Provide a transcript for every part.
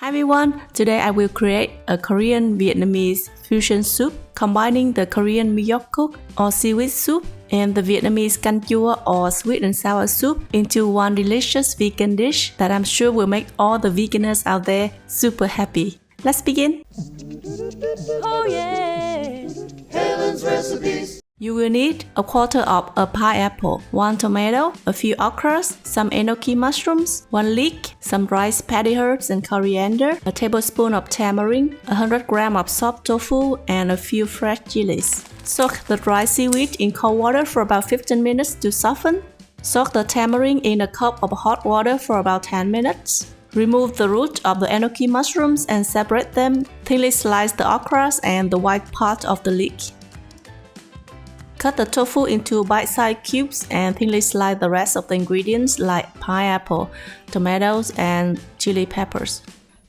Hi everyone, today I will create a Korean Vietnamese fusion soup combining the Korean miyeokguk or seaweed soup and the Vietnamese Canh Chua or sweet and sour soup into one delicious vegan dish that I'm sure will make all the veganers out there super happy. Let's begin! Oh yeah! Helen's recipes. You will need a quarter of a pineapple, 1 tomato, a few okras, some enoki mushrooms, 1 leek, some rice paddy herbs and coriander, a tablespoon of tamarind, 100 grams of soft tofu, and a few fresh chilies. Soak the dry seaweed in cold water for about 15 minutes to soften. Soak the tamarind in a cup of hot water for about 10 minutes. Remove the root of the enoki mushrooms and separate them. Thinly slice the okras and the white part of the leek. Cut the tofu into bite-sized cubes and thinly slice the rest of the ingredients like pineapple, tomatoes, and chili peppers.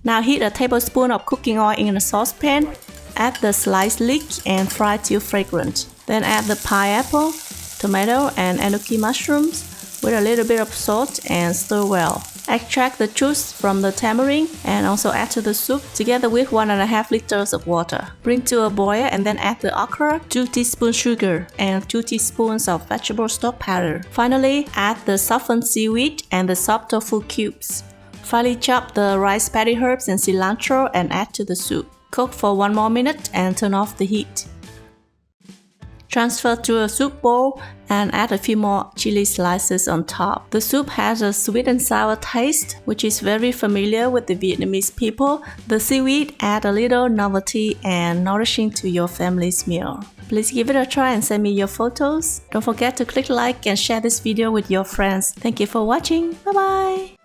Now heat a tablespoon of cooking oil in a saucepan. Add the sliced leek and fry till fragrant. Then add the pineapple, tomato, and enoki mushrooms with a little bit of salt and stir well. Extract the juice from the tamarind and also add to the soup together with 1.5 liters of water. Bring to a boil and then add the okra, 2 teaspoons sugar, and 2 teaspoons of vegetable stock powder. Finally, add the softened seaweed and the soft tofu cubes. Finely chop the rice paddy herbs and cilantro and add to the soup. Cook for 1 more minute and turn off the heat. Transfer to a soup bowl and add a few more chili slices on top. The soup has a sweet and sour taste, which is very familiar with the Vietnamese people. The seaweed adds a little novelty and nourishing to your family's meal. Please give it a try and send me your photos. Don't forget to click like and share this video with your friends. Thank you for watching. Bye bye!